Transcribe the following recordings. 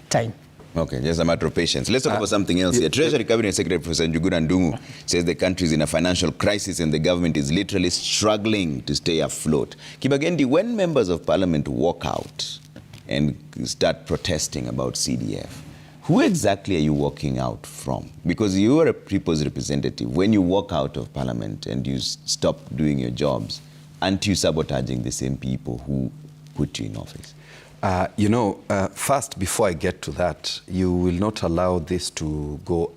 time. Okay, just a matter of patience. Let's talk about something else here. Treasury Cabinet Secretary Professor Njuguna Ndung'u says the country is in a financial crisis and the government is literally struggling to stay afloat. Kibagendi, when members of parliament walk out and start protesting about CDF, who exactly are you walking out from? Because you are a people's representative. When you walk out of parliament and you stop doing your jobs, aren't you sabotaging the same people who put you in office? First, before I get to that, you will not allow this to go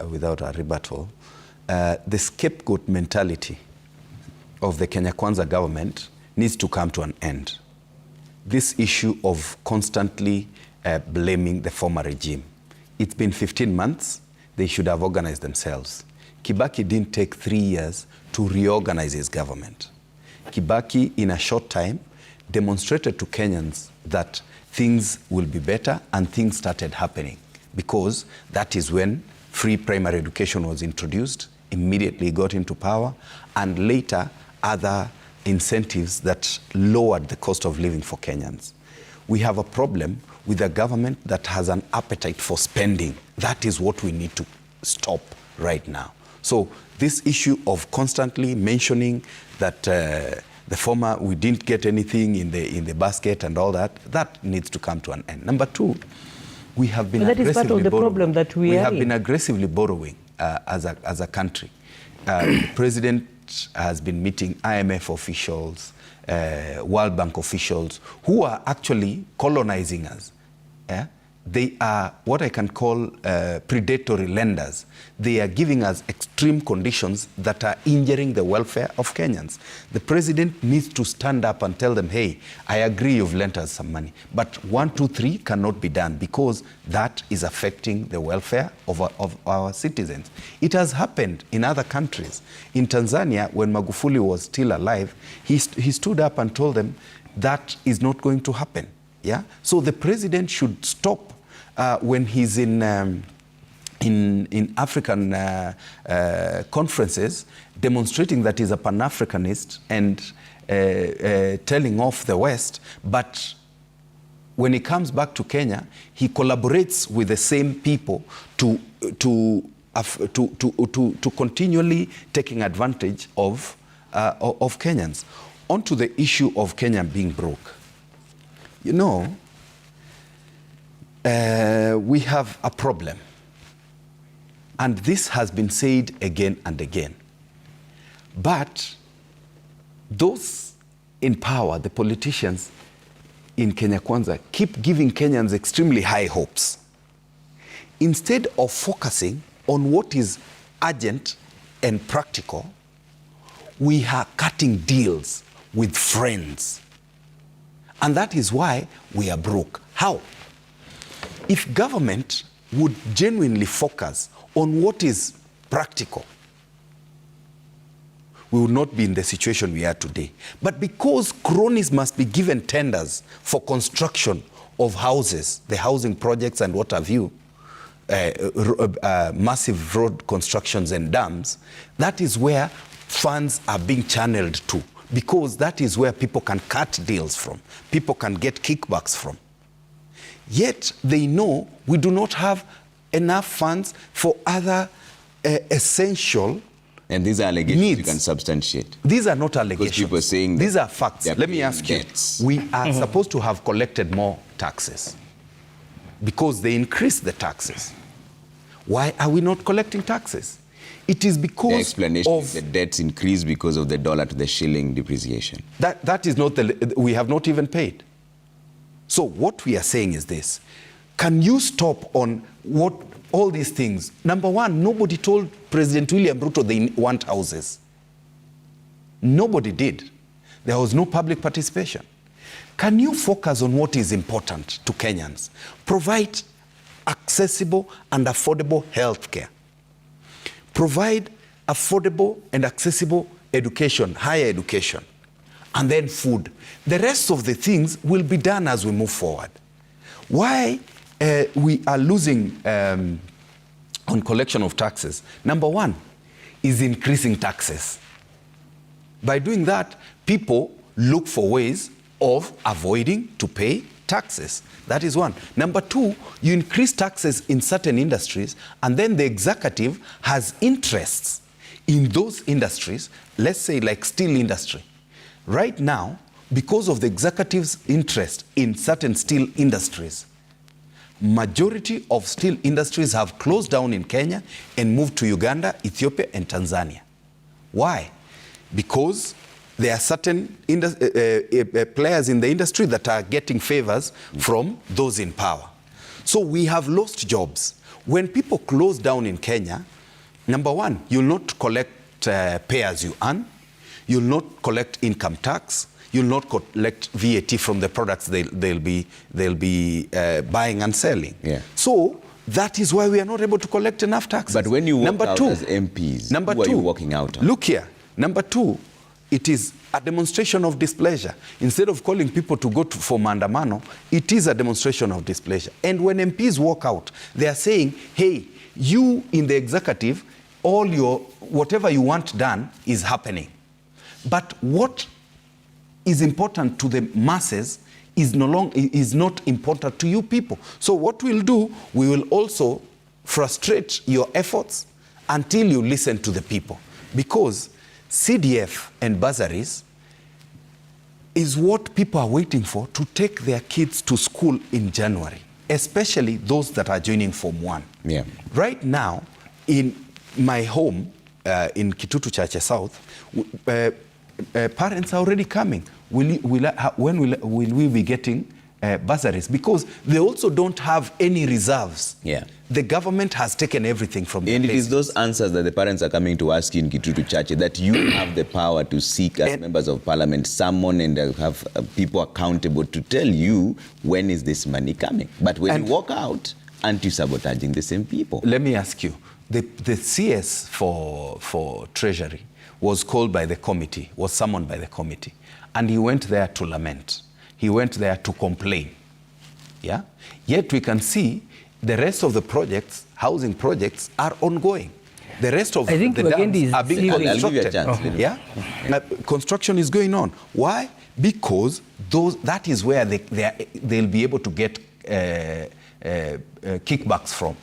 without a rebuttal. The scapegoat mentality of the Kenya Kwanza government needs to come to an end. This issue of constantly blaming the former regime. It's been 15 months. They should have organized themselves. Kibaki didn't take 3 years to reorganize his government. Kibaki, in a short time, demonstrated to Kenyans that things will be better, and things started happening because that is when free primary education was introduced, immediately got into power, and later other incentives that lowered the cost of living for Kenyans. We have a problem with a government that has an appetite for spending. That is what we need to stop right now. So this issue of constantly mentioning that the former, we didn't get anything in the basket and all that, that needs to come to an end. Number two, we have been that is part of the problem that we have been aggressively borrowing as a country. The president has been meeting IMF officials, World Bank officials, who are actually colonizing us. Yeah? They are what I can call predatory lenders. They are giving us extreme conditions that are injuring the welfare of Kenyans. The president needs to stand up and tell them, hey, I agree you've lent us some money, but 1, 2, 3 cannot be done because that is affecting the welfare of our citizens. It has happened in other countries. In Tanzania, when Magufuli was still alive, he stood up and told them that is not going to happen. Yeah? So the president should stop when he's in African conferences, demonstrating that he's a Pan-Africanist and telling off the West, but when he comes back to Kenya, he collaborates with the same people to continually taking advantage of Kenyans. On to the issue of Kenya being broke. You know, we have a problem, and this has been said again and again. But those in power, the politicians in Kenya Kwanza, keep giving Kenyans extremely high hopes instead of focusing on what is urgent and practical. We are cutting deals with friends, and that is why we are broke. How? If government would genuinely focus on what is practical, we would not be in the situation we are today. But because cronies must be given tenders for construction of houses, the housing projects and what have you, massive road constructions and dams, that is where funds are being channeled to, because that is where people can cut deals from, people can get kickbacks from. Yet they know we do not have enough funds for other essential and these are allegations needs. You can substantiate. These are not allegations. Because people are saying these are facts. Let me ask you, we are supposed to have collected more taxes because they increased the taxes. Why are we not collecting taxes? It is because the explanation is the debts increased because of the dollar to the shilling depreciation. That is not we have not even paid. So what we are saying is this: can you stop on what all these things? Number one, nobody told President William Ruto they want houses. Nobody did. There was no public participation. Can you focus on what is important to Kenyans? Provide accessible and affordable health care. Provide affordable and accessible education, higher education, and then food. The rest of the things will be done as we move forward. Why we are losing on collection of taxes? Number one is increasing taxes. By doing that, people look for ways of avoiding to pay taxes. That is one. Number two, you increase taxes in certain industries, and then the executive has interests in those industries, let's say like steel industry. Right now, because of the executive's interest in certain steel industries, majority of steel industries have closed down in Kenya and moved to Uganda, Ethiopia, and Tanzania. Why? Because there are certain players in the industry that are getting favors from those in power. So we have lost jobs. When people close down in Kenya, number one, you'll not collect pay as you earn, you'll not collect income tax, you'll not collect VAT from the products they'll be buying and selling. Yeah. So that is why we are not able to collect enough taxes. But when you walk out as MPs, who are you walking out on? Look here. Number two, it is a demonstration of displeasure. Instead of calling people to go for maandamano, it is a demonstration of displeasure. And when MPs walk out, they are saying, hey, you in the executive, whatever you want done is happening. But what is important to the masses is not important to you people. So what we'll do, we will also frustrate your efforts until you listen to the people. Because CDF and bursaries is what people are waiting for to take their kids to school in January, especially those that are joining Form 1. Yeah. Right now, in my home in Kitutu Chache South, parents are already coming. When will we be getting bursaries? Because they also don't have any reserves. Yeah. The government has taken everything from them. And it is those answers that the parents are coming to ask you in Kitutu Church, that you have the power to seek as members of parliament, summon and have people accountable to tell you when is this money coming. But when you walk out, aren't you sabotaging the same people? Let me ask you, the CS for Treasury was called by the committee, was summoned by the committee, and he went there to lament. He went there to complain. Yeah? Yet we can see the rest of the projects, housing projects, are ongoing. The rest of the dams are being constructed. Yeah? Construction is going on. Why? Because that is where they'll be able to get kickbacks from.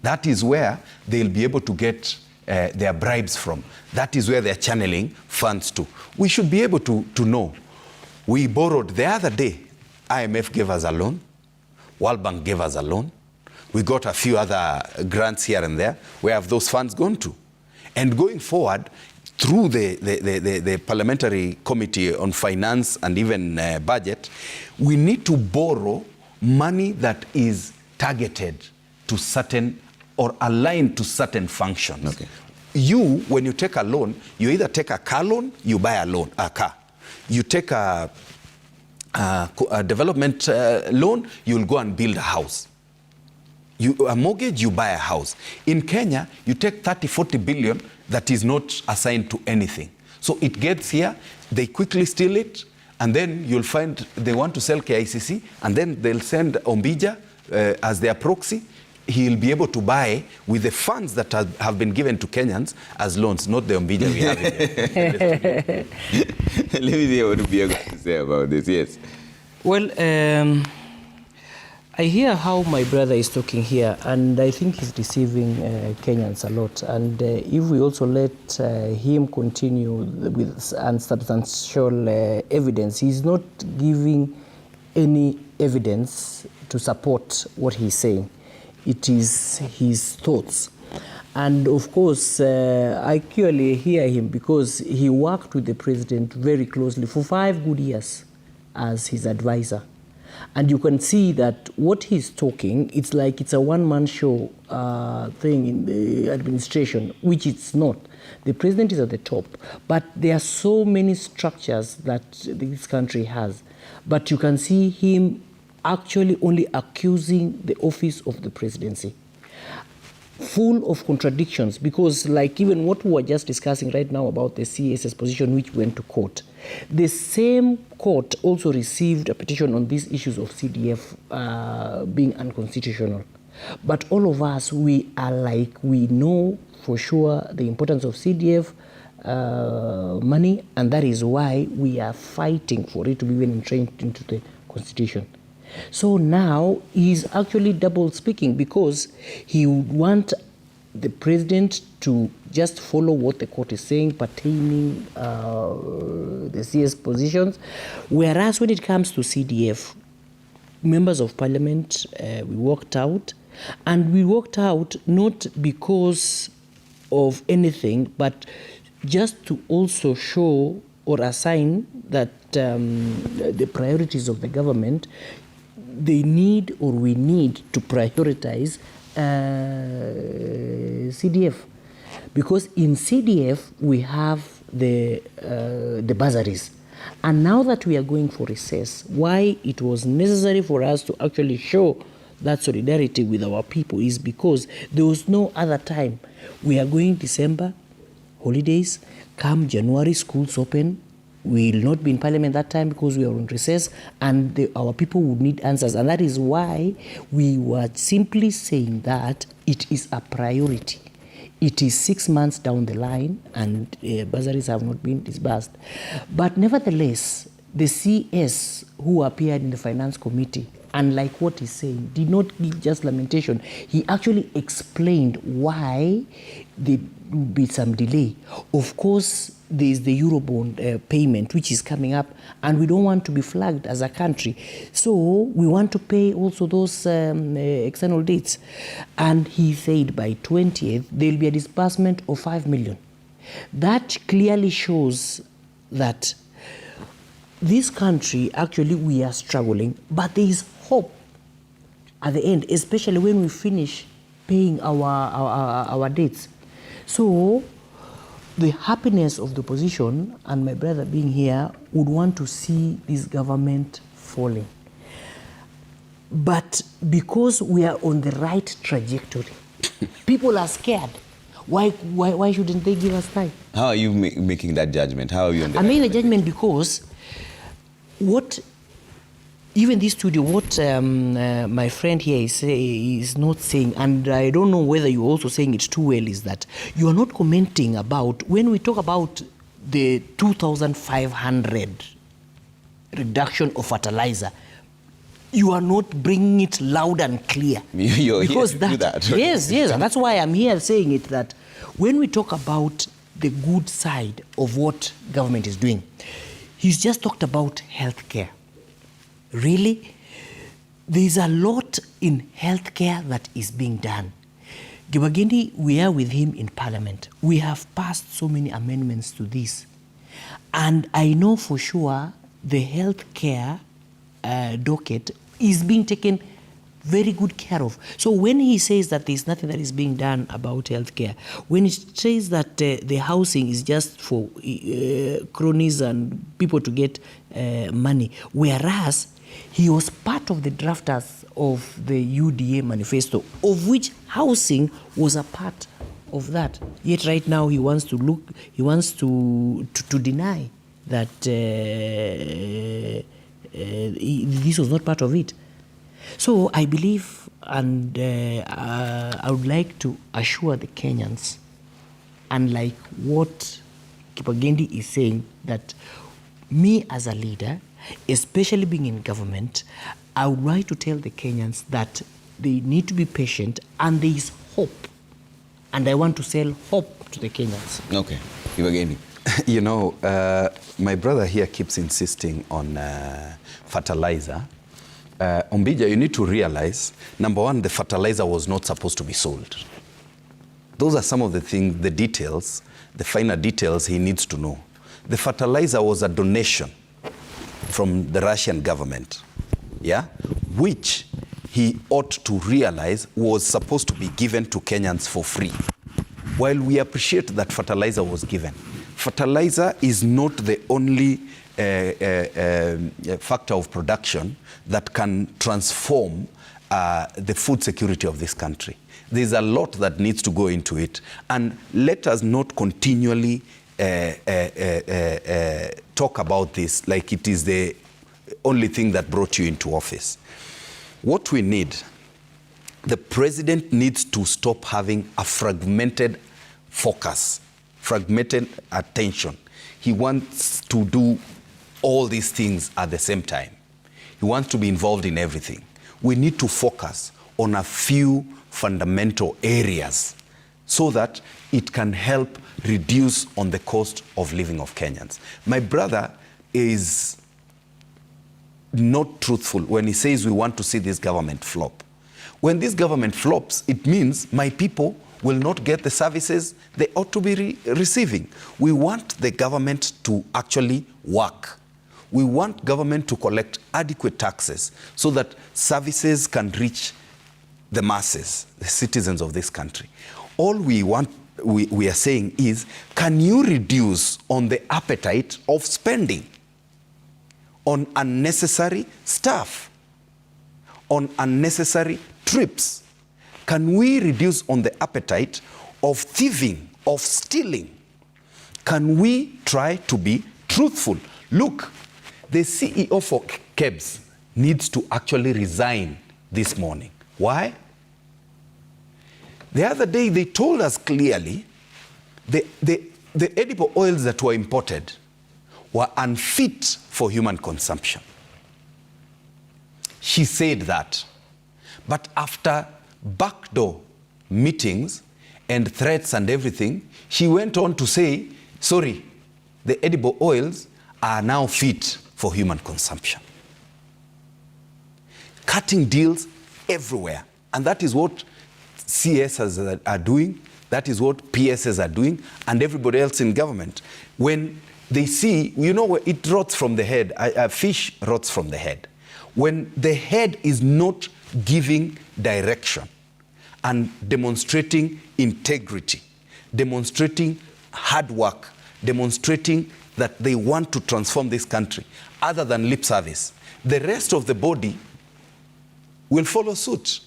That is where they'll be able to get their bribes from. That is where they're channeling funds to. We should be able to know. We borrowed the other day. IMF gave us a loan. World Bank gave us a loan. We got a few other grants here and there. Where have those funds gone to? And going forward, through the Parliamentary Committee on Finance and even Budget, we need to borrow money that is targeted to certain or aligned to certain functions. Okay. You, when you take a loan, you either take a car loan, you buy a car. You take a development loan, you'll go and build a house. A mortgage, you buy a house. In Kenya, you take 30-40 billion that is not assigned to anything. So it gets here, they quickly steal it, and then you'll find they want to sell KICC, and then they'll send Ombija as their proxy. He'll be able to buy with the funds that have been given to Kenyans as loans, not the Ombija we have here. Let me see what Ombija got to say about this. Yes. Well, I hear how my brother is talking here, and I think he's deceiving Kenyans a lot. And if we also let him continue with substantial evidence, he's not giving any evidence to support what he's saying. It is his thoughts. And of course, I clearly hear him because he worked with the president very closely for 5 good years as his advisor. And you can see that what he's talking, it's like it's a one-man show thing in the administration, which it's not. The president is at the top, but there are so many structures that this country has. But you can see him actually only accusing the office of the presidency. Full of contradictions, because like even what we were just discussing right now about the CS's position, which went to court, the same court also received a petition on these issues of CDF being unconstitutional. But all of us, we are like, we know for sure the importance of CDF money, and that is why we are fighting for it to be even entrenched into the Constitution. So now he's actually double speaking, because he would want the president to just follow what the court is saying pertaining the CS positions, whereas when it comes to CDF, members of parliament, we walked out, and we walked out not because of anything, but just to also show or assign that the priorities of the government, they need, or we need to prioritize CDF, because in CDF we have the bursaries. And now that we are going for recess, why it was necessary for us to actually show that solidarity with our people is because there was no other time. We are going December, holidays, come January, schools open. We will not be in parliament that time because we are on recess, and our people would need answers. And that is why we were simply saying that it is a priority. It is 6 months down the line, and bursaries have not been disbursed. But nevertheless, the CS who appeared in the finance committee, unlike what he's saying, did not give just lamentation. He actually explained why there would be some delay. Of course, there is the Eurobond payment, which is coming up, and we don't want to be flagged as a country. So we want to pay also those external debts. And he said by 20th, there will be a disbursement of 5 million. That clearly shows that this country, actually, we are struggling, but there is hope at the end, especially when we finish paying our debts. So the happiness of the opposition, and my brother being here, would want to see this government falling. But because we are on the right trajectory, people are scared. Why shouldn't they give us time? How are you making that judgment? How are you on the I made a judgment because what, even this studio, what my friend here is not saying, and I don't know whether you're also saying it too well, is that you are not commenting about, when we talk about the 2,500 reduction of fertilizer, you are not bringing it loud and clear. You're because here to do that. Yes, and that's why I'm here saying it, that when we talk about the good side of what government is doing, he's just talked about healthcare. Really, there's a lot in healthcare that is being done. Gibageni, we are with him in parliament. We have passed so many amendments to this. And I know for sure the healthcare docket is being taken very good care of. So when he says that there's nothing that is being done about healthcare, when he says that the housing is just for cronies and people to get money, whereas he was part of the drafters of the UDA manifesto, of which housing was a part of that. Yet right now he wants to deny that this was not part of it. So I believe, and I would like to assure the Kenyans, unlike what Kipagendi is saying, that me as a leader, especially being in government, I would like to tell the Kenyans that they need to be patient, and there is hope. And I want to sell hope to the Kenyans. Okay, Kipagendi. You know, my brother here keeps insisting on fertilizer. Ombija, you need to realize, number one, the fertilizer was not supposed to be sold. Those are some of the things, the details, the finer details he needs to know. The fertilizer was a donation from the Russian government, yeah, which he ought to realize was supposed to be given to Kenyans for free. While we appreciate that fertilizer was given, fertilizer is not the only factor of production that can transform the food security of this country. There's a lot that needs to go into it, and let us not continually talk about this like it is the only thing that brought you into office. What we need, the president needs to stop having a fragmented focus, fragmented attention. He wants to do all these things at the same time. He wants to be involved in everything. We need to focus on a few fundamental areas so that it can help reduce on the cost of living of Kenyans. My brother is not truthful when he says we want to see this government flop. When this government flops, it means my people will not get the services they ought to be receiving. We want the government to actually work. We want government to collect adequate taxes so that services can reach the masses, the citizens of this country. All we are saying is, can you reduce on the appetite of spending on unnecessary stuff, on unnecessary trips? Can we reduce on the appetite of thieving, of stealing? Can we try to be truthful? Look, the CEO for KEBS needs to actually resign this morning. Why? The other day they told us clearly the edible oils that were imported were unfit for human consumption. She said that. But after backdoor meetings and threats and everything, she went on to say, sorry, the edible oils are now fit for human consumption. Cutting deals everywhere. And that is what CSs are doing, that is what PSs are doing, and everybody else in government. When they see, you know, it rots from the head, a fish rots from the head. When the head is not giving direction and demonstrating integrity, demonstrating hard work, demonstrating that they want to transform this country, other than lip service, the rest of the body will follow suit.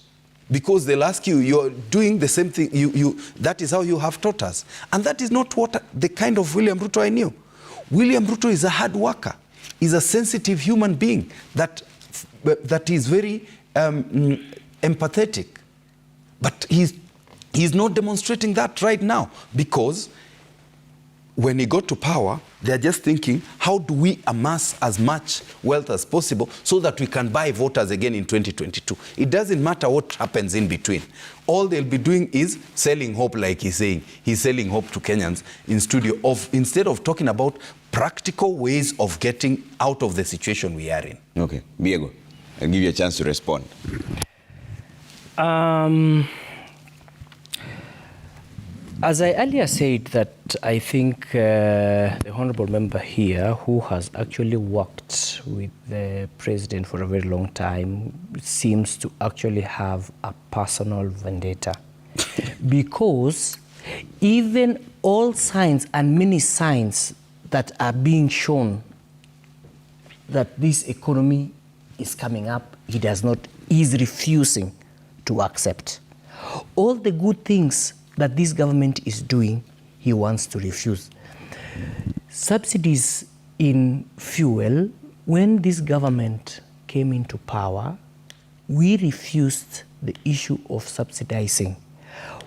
Because they'll ask you, you're doing the same thing, that is how you have taught us. And that is not what the kind of William Ruto I knew. William Ruto is a hard worker, is a sensitive human being that is very empathetic. But he's not demonstrating that right now, because when he got to power, they're just thinking, how do we amass as much wealth as possible so that we can buy voters again in 2022? It doesn't matter what happens in between. All they'll be doing is selling hope, like he's saying. He's selling hope to Kenyans instead of talking about practical ways of getting out of the situation we are in. Okay. Diego, I'll give you a chance to respond. As I earlier said, that I think the honorable member here, who has actually worked with the president for a very long time, seems to actually have a personal vendetta. Because even all signs and many signs that are being shown that this economy is coming up, he is refusing to accept. All the good things that this government is doing, he wants to refuse. Subsidies in fuel, when this government came into power, we refused the issue of subsidizing.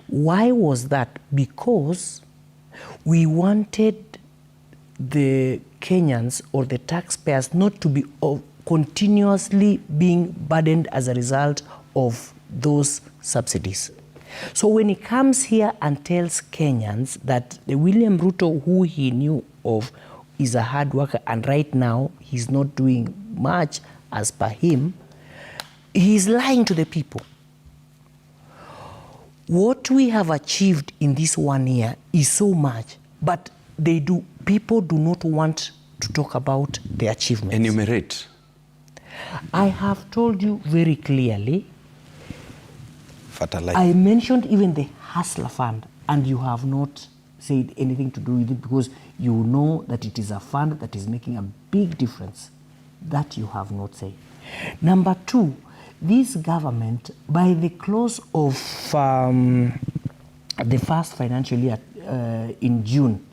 Why was that? Because we wanted the Kenyans or the taxpayers not to be continuously being burdened as a result of those subsidies. So when he comes here and tells Kenyans that the William Ruto who he knew of is a hard worker and right now he's not doing much as per him, he's lying to the people. What we have achieved in this 1 year is so much, but people do not want to talk about the achievements. Enumerate. I have told you very clearly. Fertilizer. I mentioned even the Hustler Fund, and you have not said anything to do with it because you know that it is a fund that is making a big difference. That you have not said. Number two, this government, by the close of the first financial year in June,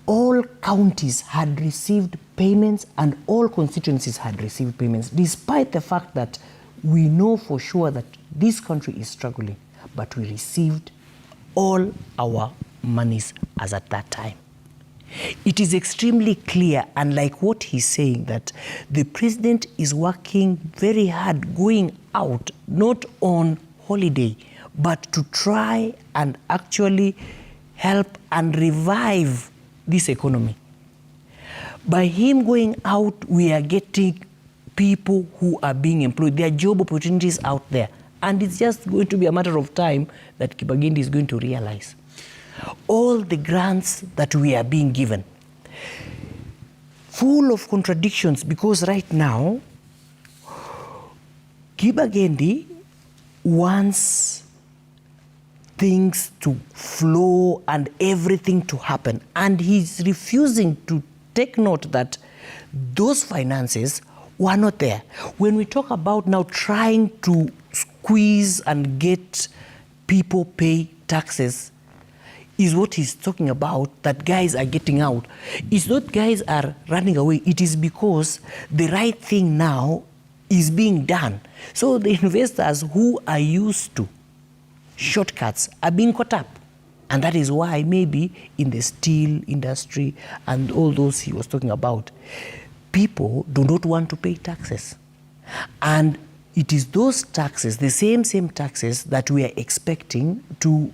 all counties had received payments and all constituencies had received payments, despite the fact that we know for sure that this country is struggling, but we received all our monies as at that time. It is extremely clear, and like what he's saying, that the president is working very hard, going out, not on holiday, but to try and actually help and revive this economy. By him going out, we are getting people who are being employed. There are job opportunities out there. And it's just going to be a matter of time that Kibagindi is going to realize. All the grants that we are being given, full of contradictions, because right now, Kibagindi wants things to flow and everything to happen. And he's refusing to take note that those finances were not there. When we talk about now trying to squeeze and get people pay taxes, is what he's talking about, that guys are getting out. It's not guys are running away. It is because the right thing now is being done. So the investors who are used to shortcuts are being caught up. And that is why maybe in the steel industry and all those he was talking about, people do not want to pay taxes. And it is those taxes, the same taxes that we are expecting to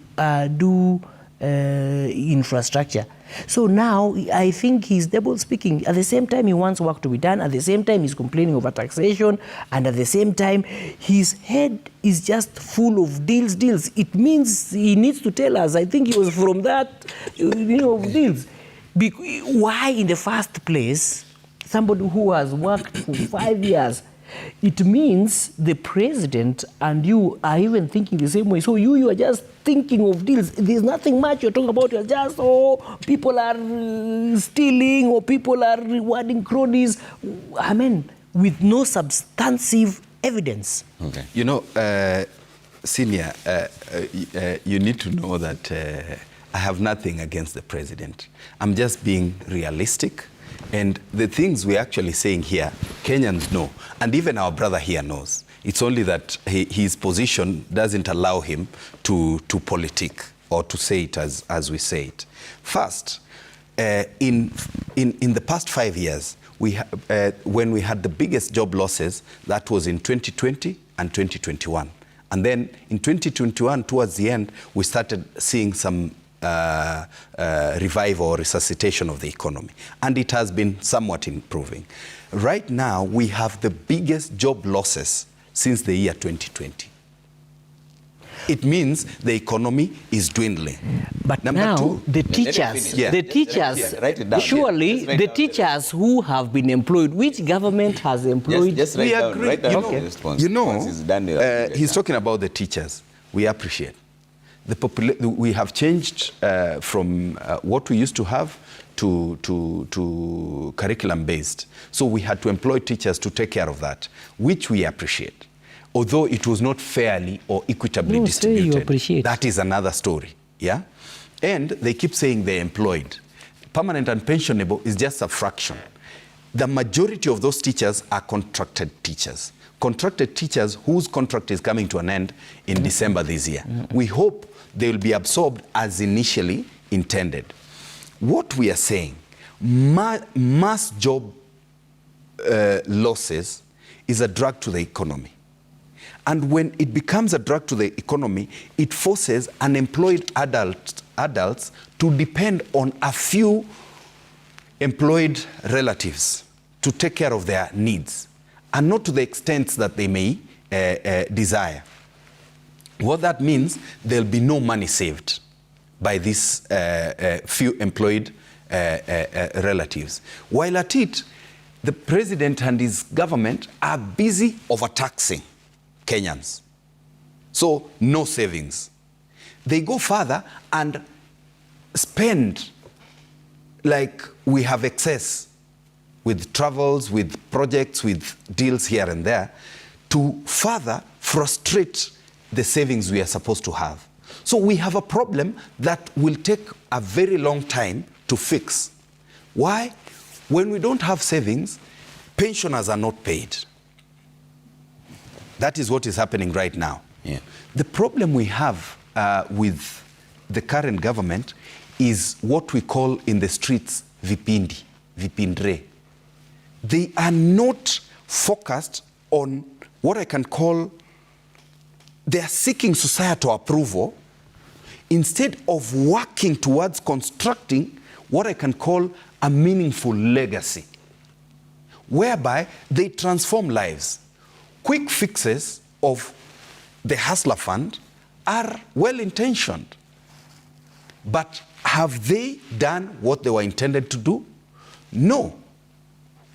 do infrastructure. So now I think he's double speaking. At the same time, he wants work to be done. At the same time, he's complaining over taxation. And at the same time, his head is just full of deals. It means he needs to tell us. I think he was from that, deals. Why, in the first place, somebody who has worked for 5 years, it means the president and you are even thinking the same way. So you are just thinking of deals. There's nothing much you're talking about. You're just, people are stealing or people are rewarding cronies. I mean, with no substantive evidence. Okay. Senior, you need to know that I have nothing against the president. I'm just being realistic. And the things we're actually saying here, Kenyans know, and even our brother here knows. It's only that his position doesn't allow him to politic or to say it as we say it. First, in the past 5 years, when we had the biggest job losses, that was in 2020 and 2021. And then in 2021, towards the end, we started seeing some revival or resuscitation of the economy. And it has been somewhat improving. Right now, we have the biggest job losses since the year 2020. It means the economy is dwindling. But now, the teachers, surely the teachers who have been employed, which government has employed? Just write down, agree. Write down the response. He's talking about the teachers. We appreciate. We have changed from what we used to have to curriculum-based. So we had to employ teachers to take care of that, which we appreciate. Although it was not fairly or equitably distributed. You appreciate. That is another story, yeah? And they keep saying they're employed. Permanent and pensionable is just a fraction. The majority of those teachers are contracted teachers. Contracted teachers whose contract is coming to an end in December this year. We hope they will be absorbed as initially intended. What we are saying, mass job losses is a drag to the economy. And when it becomes a drag to the economy, it forces unemployed adults to depend on a few employed relatives to take care of their needs, and not to the extent that they may desire. What that means, there'll be no money saved by these few employed relatives. While at it, the president and his government are busy overtaxing Kenyans. So no savings. They go further and spend like we have excess with travels, with projects, with deals here and there, to further frustrate the savings we are supposed to have. So we have a problem that will take a very long time to fix. Why? When we don't have savings, pensioners are not paid. That is what is happening right now. Yeah. The problem we have with the current government is what we call in the streets vipindi, vipindre. They are not focused on what I can call, they are seeking societal approval instead of working towards constructing what I can call a meaningful legacy, whereby they transform lives. Quick fixes of the Hustler Fund are well-intentioned, but have they done what they were intended to do? No.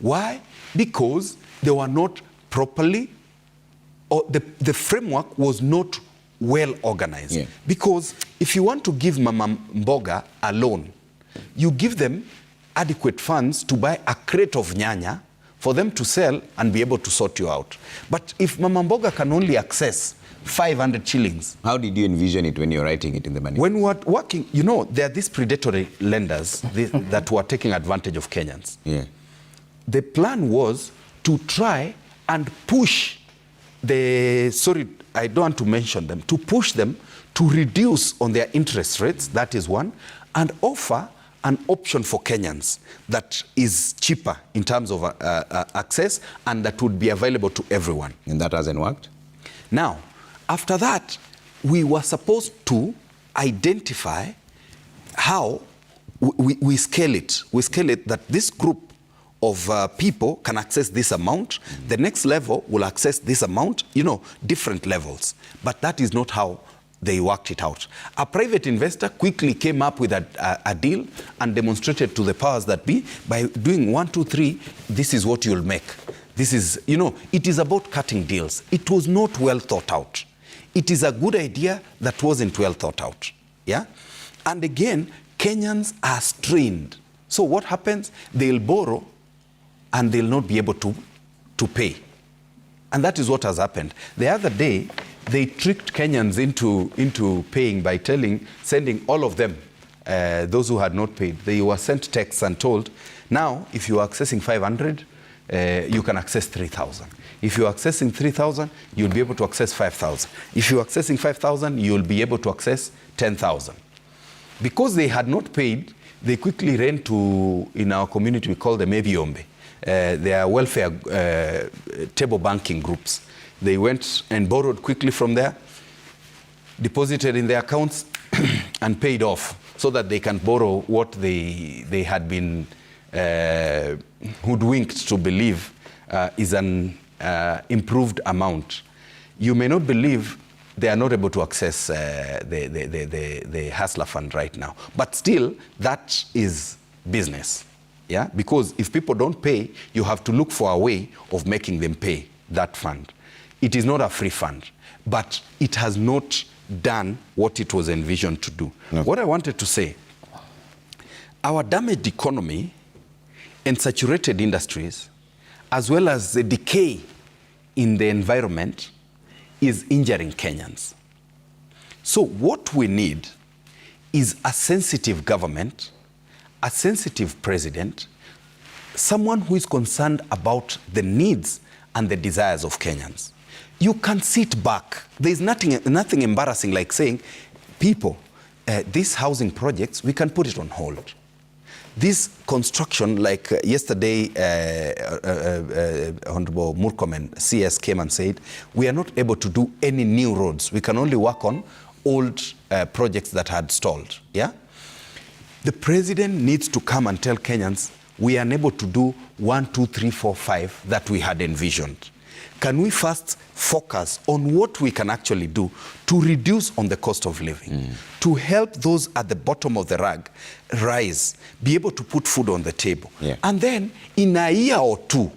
Why? Because they were not properly, or the framework was not well organized. Yeah. Because if you want to give Mama Mboga a loan, you give them adequate funds to buy a crate of nyanya for them to sell and be able to sort you out. But if Mama Mboga can only access 500 shillings. How did you envision it when you're writing it in the manifesto? When we were working, you know, there are these predatory lenders that were taking advantage of Kenyans. Yeah. The plan was to try and push the, sorry, I don't want to mention them, to push them to reduce on their interest rates, that is one, and offer an option for Kenyans that is cheaper in terms of access and that would be available to everyone. And that hasn't worked? Now, after that, we were supposed to identify how we scale it. We scale it that this group of people can access this amount. The next level will access this amount, you know, different levels. But that is not how they worked it out. A private investor quickly came up with a deal and demonstrated to the powers that be, by doing 1, 2, 3, this is what you'll make. This is, you know, it is about cutting deals. It was not well thought out. It is a good idea that wasn't well thought out. Yeah? And again, Kenyans are strained. So what happens? They'll borrow and they'll not be able to pay. And that is what has happened. The other day, they tricked Kenyans into paying by sending all of them, those who had not paid. They were sent texts and told, now, if you are accessing 500, you can access 3,000. If you're accessing 3,000, you'll be able to access 5,000. If you're accessing 5,000, you'll be able to access 10,000. Because they had not paid, they quickly ran to, in our community, we call them Eviombe. They are welfare table banking groups. They went and borrowed quickly from there, deposited in their accounts, and paid off so that they can borrow what they had been hoodwinked to believe is an improved amount. You may not believe they are not able to access the Hustler Fund right now. But still, that is business. Yeah? Because if people don't pay, you have to look for a way of making them pay that fund. It is not a free fund, but it has not done what it was envisioned to do. No. What I wanted to say, our damaged economy and saturated industries, as well as the decay in the environment, is injuring Kenyans. So what we need is a sensitive government, a sensitive president, someone who is concerned about the needs and the desires of Kenyans. You can sit back. There's nothing embarrassing like saying, people, these housing projects, we can put it on hold. This construction, like yesterday, Honorable Murkomen, CS, came and said, we are not able to do any new roads. We can only work on old projects that had stalled. Yeah? The president needs to come and tell Kenyans, we are unable to do 1, 2, 3, 4, 5 that we had envisioned. Can we first focus on what we can actually do to reduce on the cost of living, to help those at the bottom of the rung rise, be able to put food on the table. Yeah. And then in a year or two,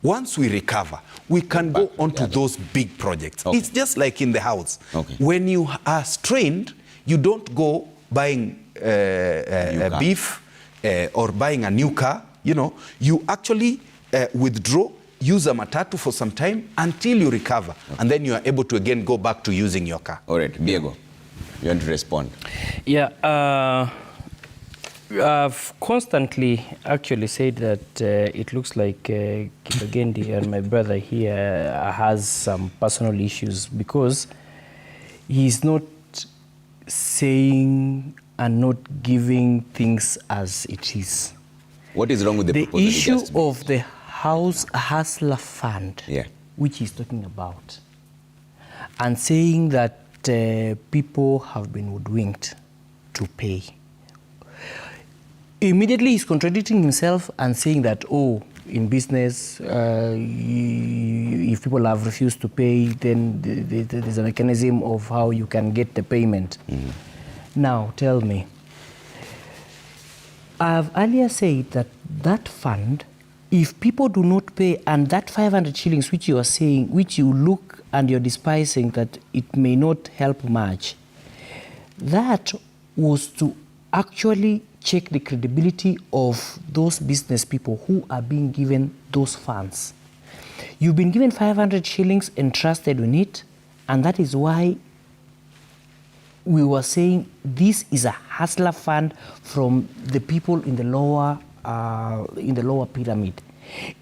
once we recover, we can go on to those big projects. Okay. It's just like in the house. Okay. When you are strained, you don't go buying beef or buying a new car. You know, you actually withdraw, use a matatu for some time until you recover. Okay. And then you are able to again go back to using your car. All right, Diego, you want to respond? Yeah, I've constantly actually said that it looks like Kibagendi and my brother here has some personal issues because he's not saying and not giving things as it is. What is wrong with the proposal? The issue of the House Hustler Fund, which he's talking about, and saying that people have been hoodwinked to pay. Immediately he's contradicting himself and saying that, oh, in business, if people have refused to pay, then there's a mechanism of how you can get the payment. Now, tell me, I've earlier said that that fund, if people do not pay, and that 500 shillings which you are saying, which you look and you're despising that it may not help much, that was to actually check the credibility of those business people who are being given those funds. You've been given 500 shillings and trusted in it, and that is why we were saying this is a hustler fund from the people in the lower pyramid.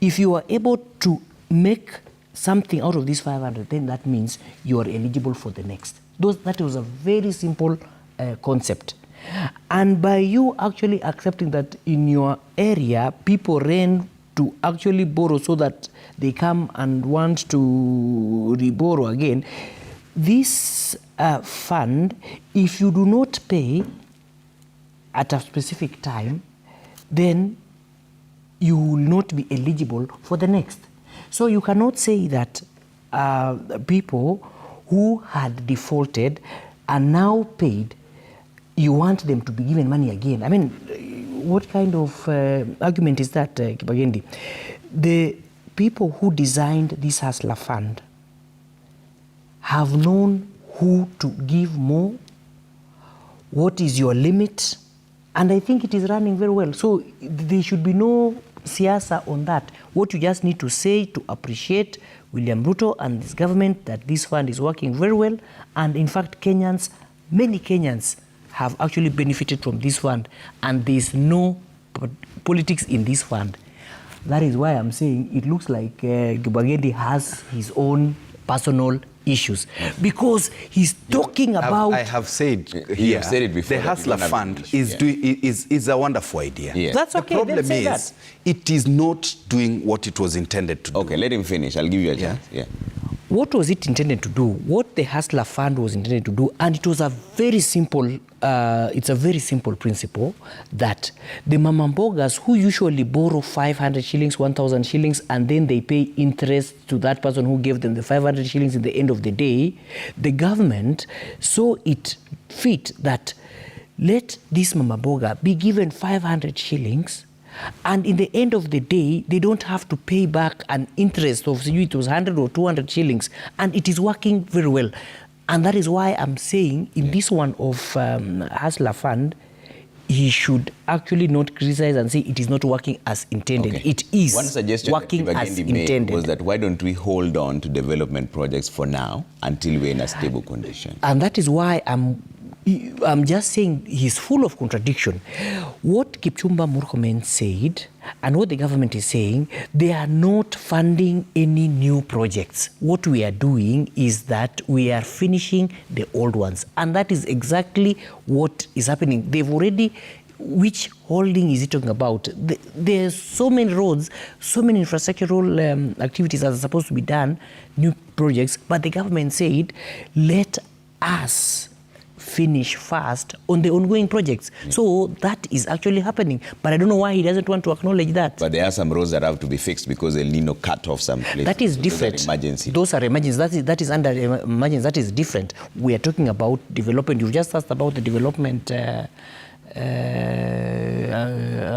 If you are able to make something out of this 500, then that means you are eligible for the next. That was a very simple concept. And by you actually accepting that in your area, people ran to actually borrow so that they come and want to re-borrow again, this fund, if you do not pay at a specific time, then you will not be eligible for the next. So you cannot say that people who had defaulted are now paid, you want them to be given money again. I mean, what kind of argument is that, Kibagendi? The people who designed this hustler fund have known who to give more, what is your limit, and I think it is running very well. So there should be no siasa on that. What you just need to say to appreciate William Ruto and this government that this fund is working very well, and in fact Kenyans, many Kenyans have actually benefited from this fund, and there is no politics in this fund. That is why I'm saying it looks like Kibagendi has his own personal issues, because he's talking about... I have said here, said it before, the Hustler Fund is a wonderful idea. Yeah. That's okay. The problem is, it is not doing what it was intended to do. Okay, let him finish. I'll give you a chance. Yeah. What was it intended to do? What the Hustler Fund was intended to do, and it was a very simple, it's a very simple principle that the mama mbogas who usually borrow 500 shillings, 1,000 shillings, and then they pay interest to that person who gave them the 500 shillings at the end of the day, the government saw it fit that let this mama mboga be given 500 shillings, and in the end of the day, they don't have to pay back an interest of, it was 100 or 200 shillings, and it is working very well. And that is why I'm saying in this one of Hustler Fund, he should actually not criticize and say it is not working as intended. Okay. It is one suggestion working that as intended. Was that why don't we hold on to development projects for now until we're in a stable condition? And that is why I'm just saying he's full of contradiction. What Kipchumba Murkomen said and what the government is saying, they are not funding any new projects. What we are doing is that we are finishing the old ones. And that is exactly what is happening. They've already, which holding is he talking about? There's so many roads, so many infrastructural activities that are supposed to be done, new projects, but the government said, let us finish fast on the ongoing projects. Yeah. So that is actually happening. But I don't know why he doesn't want to acknowledge that. But there are some roads that have to be fixed because El Nino cut off some places. That is different. Those are emergency. Those are emergencies. That is under emergency. That is different. We are talking about development. You just asked about the development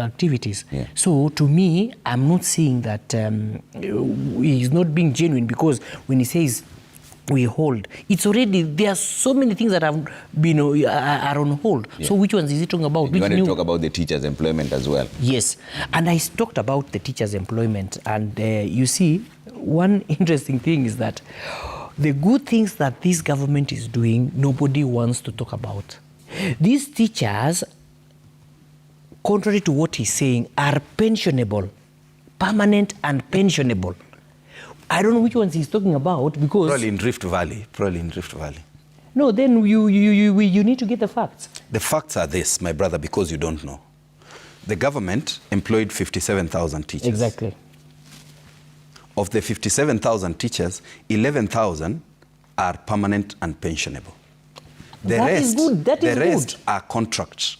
activities. Yeah. So to me, I'm not seeing that he's not being genuine, because when he says we hold, it's already, there are so many things that have been are on hold. Yeah. So which ones is he talking about? You want to talk about the teachers' employment as well? Yes, and I talked about the teachers' employment, and you see, one interesting thing is that the good things that this government is doing, nobody wants to talk about. These teachers, contrary to what he's saying, are pensionable, permanent and pensionable. I don't know which ones he's talking about, because... Probably in Rift Valley. No, then you need to get the facts. The facts are this, my brother, because you don't know. The government employed 57,000 teachers. Exactly. Of the 57,000 teachers, 11,000 are permanent and pensionable. The rest are contracts.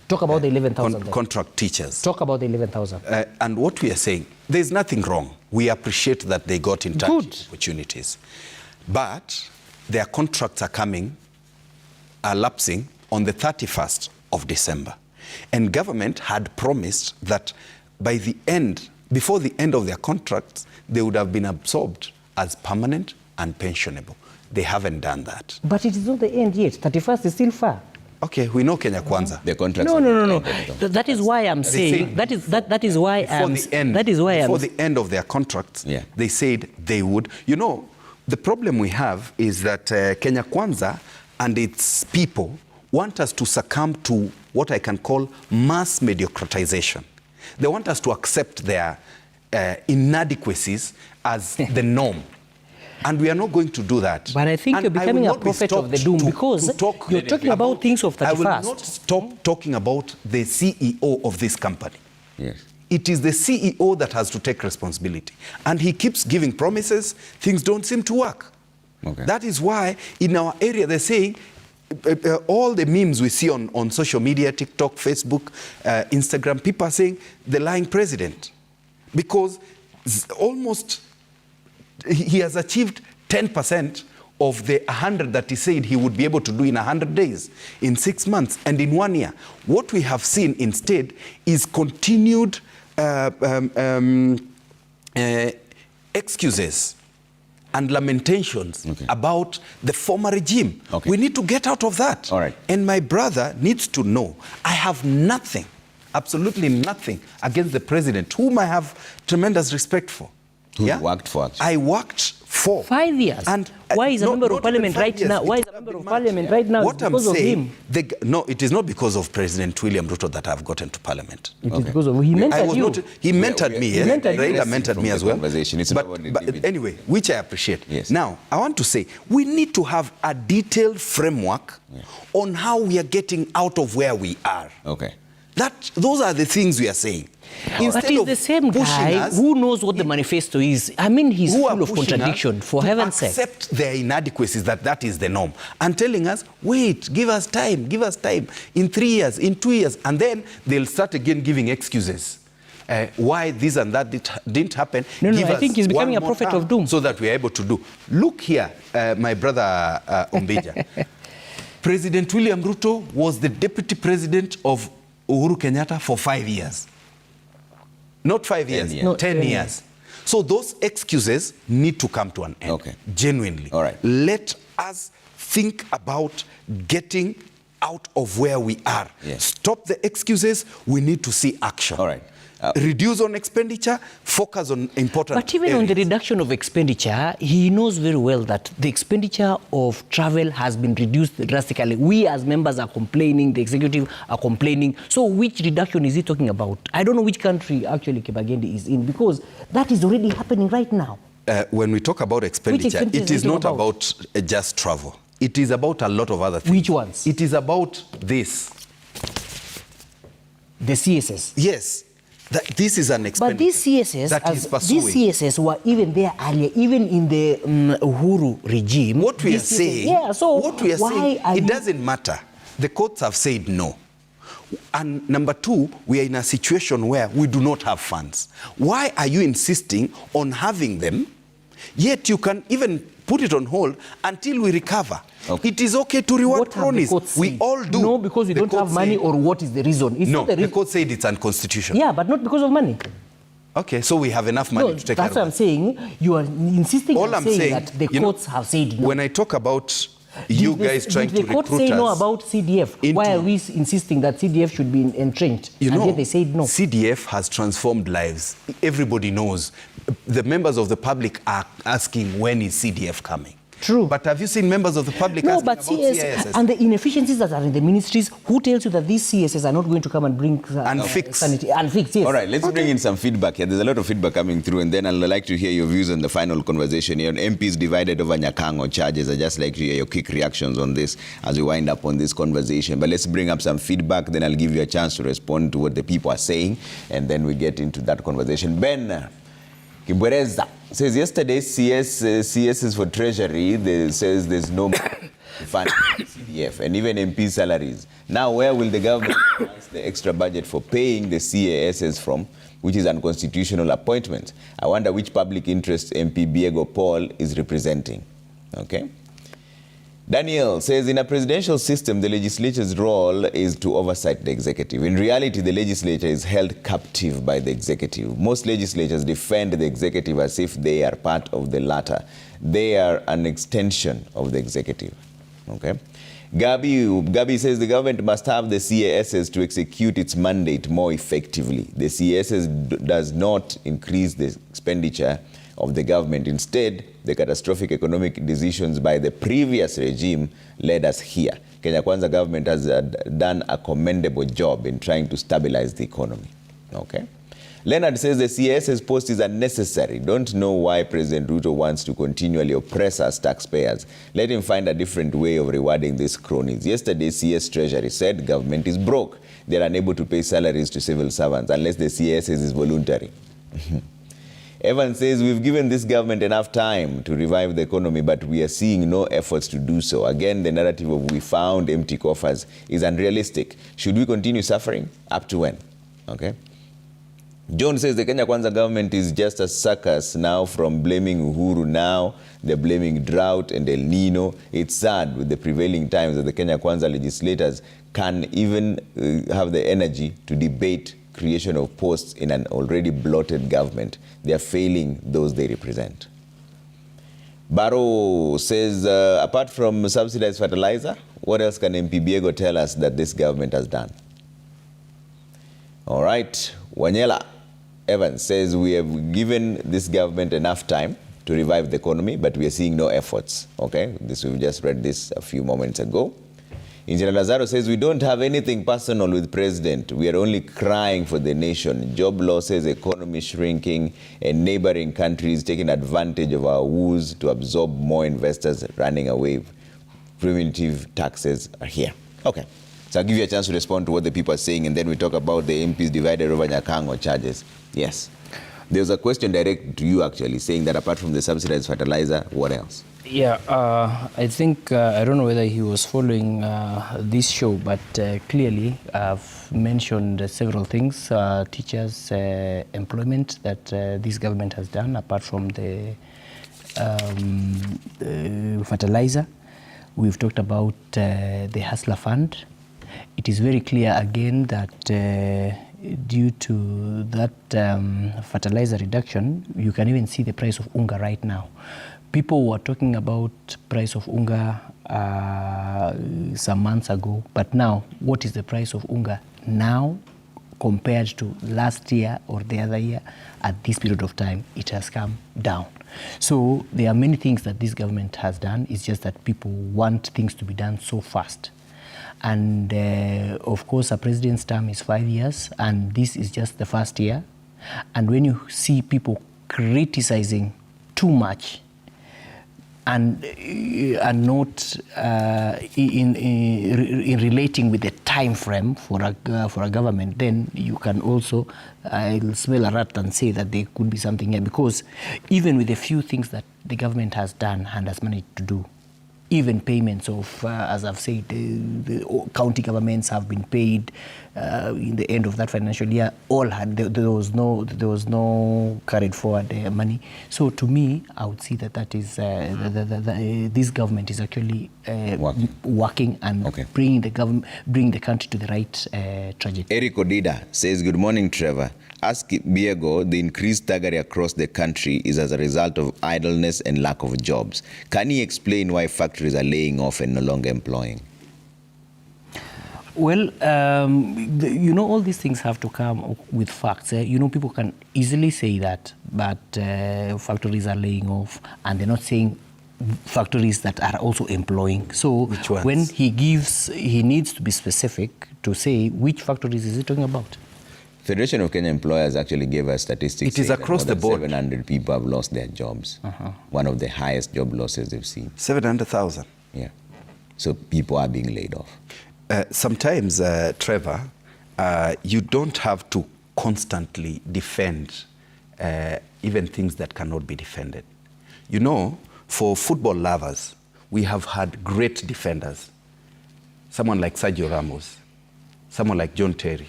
Talk about the 11,000. Contract teachers. Talk about the 11,000. And what we are saying, there's nothing wrong. We appreciate that they got in touch opportunities. But their contracts are lapsing on the 31st of December. And government had promised that before the end of their contracts, they would have been absorbed as permanent and pensionable. They haven't done that. But it is not the end yet. 31st is still far. Okay, we know Kenya Kwanza. The contracts. No. That is why I'm saying. That is why I'm. Before the end of their contracts, yeah, they said they would. You know, the problem we have is that Kenya Kwanza and its people want us to succumb to what I can call mass mediocratization. They want us to accept their inadequacies as the norm. And we are not going to do that. But I think you're becoming a prophet of the doom because you're talking about things of 31st. I will not stop talking about the CEO of this company. Yes. It is the CEO that has to take responsibility. And he keeps giving promises. Things don't seem to work. Okay. That is why in our area they're saying all the memes we see on social media, TikTok, Facebook, Instagram, people are saying the lying president. Because almost he has achieved 10% of the 100 that he said he would be able to do in 100 days, in 6 months, and in 1 year. What we have seen instead is continued excuses and lamentations about the former regime. We need to get out of that. All right. And my brother needs to know, I have nothing, absolutely nothing against the president, whom I have tremendous respect for. Who worked for actually? I worked for 5 years. And why is a member of parliament right now? Why is a member of parliament right now? What I'm because saying, of him. No, it is not because of President William Ruto that I've gotten to parliament. It is because of he mentored you. He mentored me. Yes. Raila mentored me as well. But anyway, which I appreciate. Yes. Now, I want to say we need to have a detailed framework on how we are getting out of where we are. Okay. Those are the things we are saying. That is the same guy who knows what the manifesto is. I mean, he's full of contradiction, for heaven's sake. Accept their inadequacies, that is the norm. And telling us, wait, give us time, in 3 years, in 2 years. And then they'll start again giving excuses. Why this and that didn't happen. No, I think he's becoming a prophet of doom. So that we are able to do. Look here, my brother Ombeja. President William Ruto was the deputy president of Uhuru Kenyatta for 5 years. Not 5 years, 10 years. So those excuses need to come to an end. Okay. Genuinely. All right. Let us think about getting out of where we are. Yes. Stop the excuses. We need to see action. All right. Reduce on expenditure, focus on important But even areas. on the reduction of expenditure, he knows very well that the expenditure of travel has been reduced drastically. We as members are complaining, the executive are complaining. So which reduction is he talking about? I don't know which country actually Kibagendi is in, because that is already happening right now. When we talk about expenditure, it is not about just travel. It is about a lot of other things. Which ones? It is about this. The CSS. Yes. This is an expenditure. But these CSS were even there earlier, even in the Uhuru regime. What we are saying, it doesn't matter. The courts have said no. And number two, we are in a situation where we do not have funds. Why are you insisting on having them, yet you can even put it on hold until we recover? Okay. It is okay to reward cronies. We all do. No, because we don't have money, or what is the reason? It's no, not the reason. The court said it's unconstitutional. Yeah, but not because of money. Okay, so we have enough money to take care of that. That's what I'm saying. You are insisting on saying that the courts have said no. When I talk about you guys trying to recruit us... Did the court say no about CDF? Why are we insisting that CDF should be entrenched? And yet they said no. CDF has transformed lives. Everybody knows. The members of the public are asking, when is CDF coming? True. But have you seen members of the public asking but about CSS and the inefficiencies that are in the ministries, who tells you that these CSS are not going to come and bring sanity and fix? Yes. All right, let's bring in some feedback here. There's a lot of feedback coming through, and then I'd like to hear your views on the final conversation here. MPs divided over Nyakoro charges. I'd just like to hear your quick reactions on this as we wind up on this conversation. But let's bring up some feedback, then I'll give you a chance to respond to what the people are saying, and then we get into that conversation. Ben Kibwereza says yesterday CS is for Treasury. They says there's no fund CDF and even MP salaries. Now where will the government finance the extra budget for paying the CASs from, which is unconstitutional appointment? I wonder which public interest MP Biego Paul is representing. Okay. Daniel says, in a presidential system, the legislature's role is to oversight the executive. In reality, the legislature is held captive by the executive. Most legislatures defend the executive as if they are part of the latter. They are an extension of the executive. Okay. Gabi says the government must have the CASs to execute its mandate more effectively. The CASs does not increase the expenditure of the government. Instead, the catastrophic economic decisions by the previous regime led us here. Kenya Kwanza government has done a commendable job in trying to stabilize the economy. Okay. Leonard says the CS's post is unnecessary. Don't know why President Ruto wants to continually oppress us taxpayers. Let him find a different way of rewarding these cronies. Yesterday, CS Treasury said government is broke. They are unable to pay salaries to civil servants unless the CS is voluntary. Evan says, we've given this government enough time to revive the economy, but we are seeing no efforts to do so. Again, the narrative of we found empty coffers is unrealistic. Should we continue suffering? Up to when? Okay. John says the Kenya Kwanza government is just a circus now, from blaming Uhuru now, they're blaming drought and El Nino. It's sad with the prevailing times that the Kenya Kwanza legislators can even have the energy to debate creation of posts in an already bloated government. They are failing those they represent. Barrow says, apart from subsidized fertilizer, what else can MP Biego tell us that this government has done? All right. Wanyela Evans says, we have given this government enough time to revive the economy, but we are seeing no efforts. Okay, we've just read this a few moments ago. Engineer Lazaro says, we don't have anything personal with President. We are only crying for the nation. Job losses, economy shrinking, and neighboring countries taking advantage of our woes to absorb more investors running away. Primitive taxes are here. Okay. So I'll give you a chance to respond to what the people are saying, and then we talk about the MPs divided over Nyakoro charges. Yes. There's a question direct to you, actually, saying that apart from the subsidized fertilizer, what else? Yeah, I think, I don't know whether he was following this show, but clearly I've mentioned several things. Teachers' employment that this government has done, apart from the fertilizer. We've talked about the Hustler Fund. It is very clear again that due to that fertilizer reduction, you can even see the price of unga right now. People were talking about price of unga some months ago, but now, what is the price of unga now compared to last year or the other year? At this period of time, it has come down. So there are many things that this government has done. It's just that people want things to be done so fast. And of course, a president's term is 5 years, and this is just the first year. And when you see people criticizing too much and not in relating with the time frame for a government, then you can also I'll smell a rat and say that there could be something here. Because even with the few things that the government has done and has managed to do, even payments of, as I've said, the county governments have been paid in the end of that financial year. All had there was no carried forward money. So to me, I would see that is this government is actually working and bringing the country to the right trajectory. Eric Odida says, "Good morning, Trevor. Ask Biego, the increased thuggery across the country is as a result of idleness and lack of jobs. Can he explain why factories are laying off and no longer employing?" Well, all these things have to come with facts. People can easily say that, but factories are laying off, and they're not saying factories that are also employing. So Which ones? when he needs to be specific to say which factories is he talking about. Federation of Kenya Employers actually gave us statistics. It is across the board. 700 people have lost their jobs. One of the highest job losses they've seen. 700,000. Yeah. So people are being laid off. Sometimes, Trevor, you don't have to constantly defend even things that cannot be defended. You know, for football lovers, we have had great defenders. Someone like Sergio Ramos, someone like John Terry,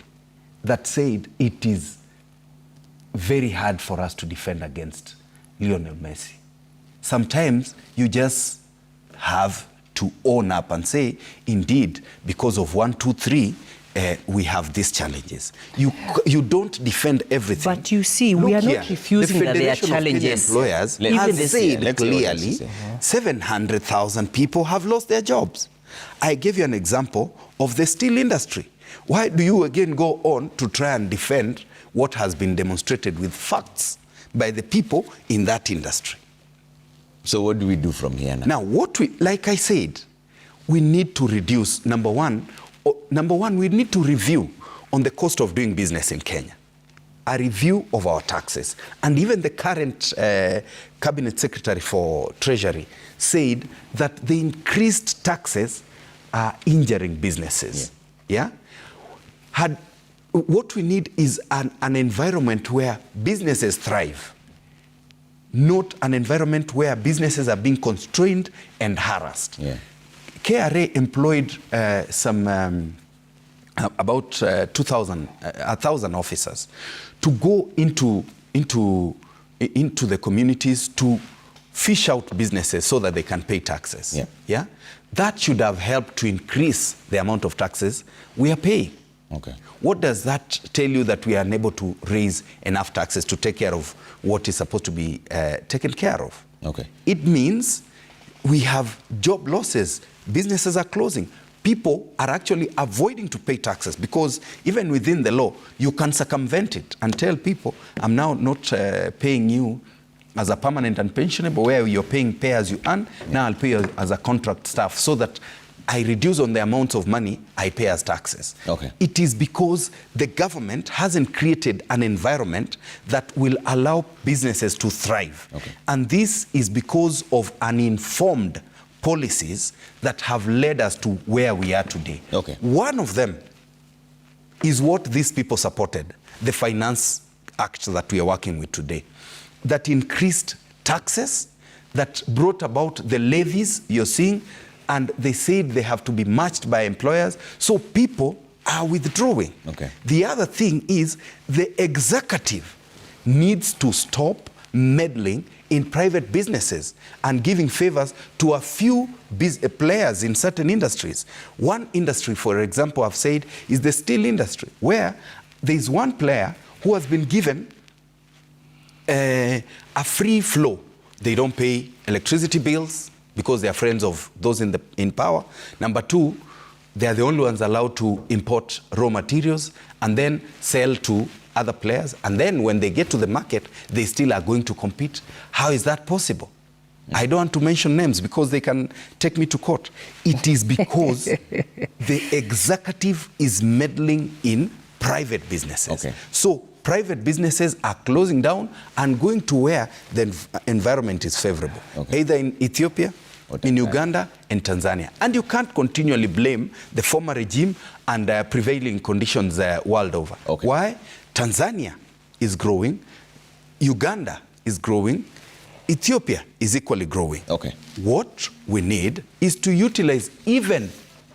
that said it is very hard for us to defend against Lionel Messi. Sometimes you just have to own up and say, indeed, because of 1, 2, 3, we have these challenges. You don't defend everything. But you see, we are not refusing that there are challenges. The Federation of Kenya Employers has said clearly 700,000 people have lost their jobs. I gave you an example of the steel industry. Why do you again go on to try and defend what has been demonstrated with facts by the people in that industry? So what do we do from here now? Now, like I said, we need to reduce, number one, we need to review on the cost of doing business in Kenya, a review of our taxes. And even the current Cabinet Secretary for Treasury said that the increased taxes are injuring businesses. Yeah? What we need is an environment where businesses thrive, not an environment where businesses are being constrained and harassed. Yeah. KRA employed about 1,000 officers to go into the communities to fish out businesses so that they can pay taxes. Yeah. Yeah? That should have helped to increase the amount of taxes we are paying. Okay. What does that tell you, that we are unable to raise enough taxes to take care of what is supposed to be taken care of? Okay. It means we have job losses. Businesses are closing. People are actually avoiding to pay taxes because even within the law, you can circumvent it and tell people, I'm now not paying you as a permanent and pensionable, where you're paying pay as you earn. Now I'll pay you as a contract staff so that I reduce on the amount of money I pay as taxes. Okay. It is because the government hasn't created an environment that will allow businesses to thrive. Okay. And this is because of uninformed policies that have led us to where we are today. Okay. One of them is what these people supported, the Finance Act that we are working with today, that increased taxes, that brought about the levies you're seeing, and they said they have to be matched by employers, so people are withdrawing. Okay. The other thing is the executive needs to stop meddling in private businesses and giving favors to a few players in certain industries. One industry, for example, I've said, is the steel industry, where there's one player who has been given a free flow. They don't pay electricity bills because they are friends of those in power. Number two, they are the only ones allowed to import raw materials and then sell to other players. And then when they get to the market, they still are going to compete. How is that possible? I don't want to mention names because they can take me to court. It is because the executive is meddling in private businesses. Okay. So private businesses are closing down and going to where the environment is favorable, Okay. either in Ethiopia, in Uganda, and Tanzania. And you can't continually blame the former regime and prevailing conditions world over. Okay. Why? Tanzania is growing, Uganda is growing, Ethiopia is equally growing. Okay. What we need is to utilize even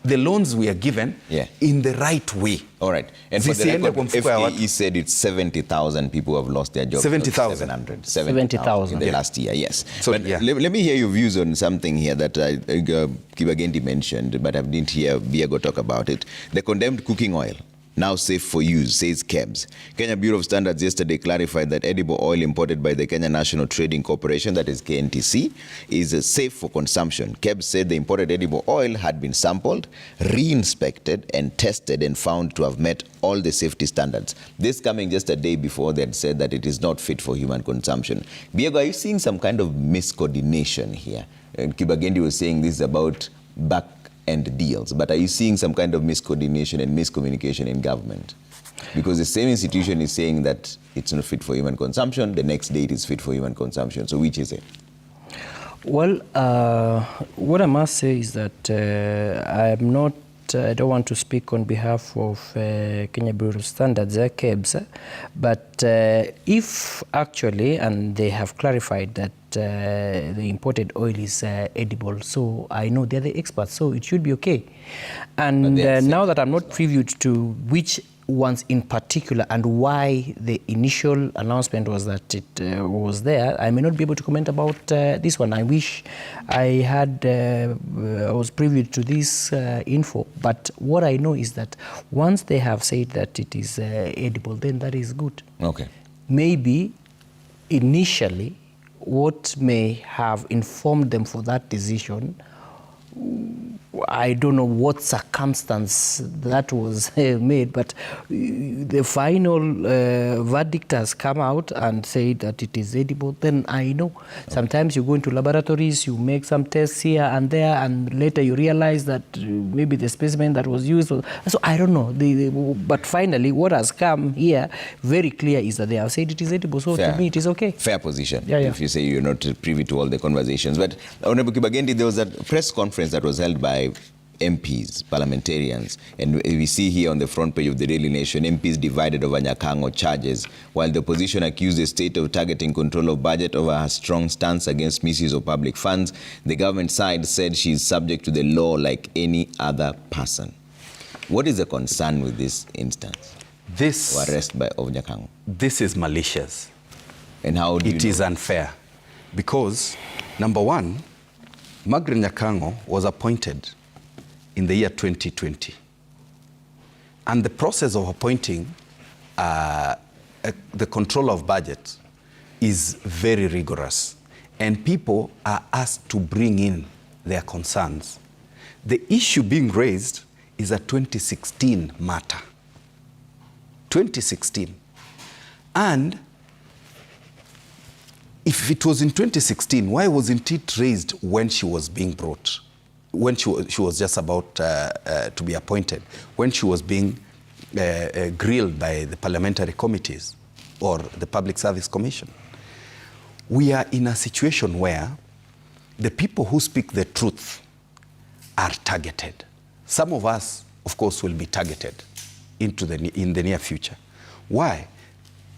the loans we are given in the right way. All right. And for the record, FAE said it's 70,000 people have lost their jobs. 70,000. 70,000 in the last year, yes. So, but let me hear your views on something here that Kibagendi mentioned, but I didn't hear Biego talk about it. The condemned cooking oil, now safe for use, says KEBS. Kenya Bureau of Standards yesterday clarified that edible oil imported by the Kenya National Trading Corporation, that is KNTC, is safe for consumption. KEBS said the imported edible oil had been sampled, re-inspected and tested and found to have met all the safety standards. This coming just a day before they had said that it is not fit for human consumption. Biego, are you seeing some kind of miscoordination here? Kibagendi was saying this is about back-end deals. But are you seeing some kind of miscoordination and miscommunication in government? Because the same institution is saying that it's not fit for human consumption, the next day it is fit for human consumption. So which is it? Well, what I must say is that I don't want to speak on behalf of Kenya Bureau of Standards, KEBS, but if actually, and they have clarified that the imported oil is edible, so I know they're the experts, so it should be okay. And now that I'm not previewed to which ones in particular and why the initial announcement was that it was there, I may not be able to comment about this one. I wish I was previewed to this info, but what I know is that once they have said that it is edible, then that is good. Okay. Maybe initially what may have informed them for that decision, I don't know what circumstance that was made, but the final verdict has come out and said that it is edible, then I know. Sometimes you go into laboratories, you make some tests here and there, and later you realize that maybe the specimen that was used was, so I don't know. But finally, what has come here very clear is that they have said it is edible, so Fair. to me it is okay. Fair position, yeah. If you say you're not privy to all the conversations. But Honorable Kibagendi, there was a press conference that was held by MPs, parliamentarians, and we see here on the front page of the Daily Nation, MPs divided over Nyakoro charges, while the opposition accused the state of targeting control of budget over her strong stance against misuse of public funds. The government side said she is subject to the law like any other person. What is the concern with this instance? This arrest of Nyakoro? This is malicious. And how do you know? It is unfair because, number one, Margaret Nyakoro was appointed in the year 2020. And the process of appointing the control of budget is very rigorous. And people are asked to bring in their concerns. The issue being raised is a 2016 matter. 2016. And if it was in 2016, why wasn't it raised when she was being brought? When she was just about to be appointed, when she was being grilled by the parliamentary committees or the Public Service Commission. We are in a situation where the people who speak the truth are targeted. Some of us, of course, will be targeted in the near future. Why?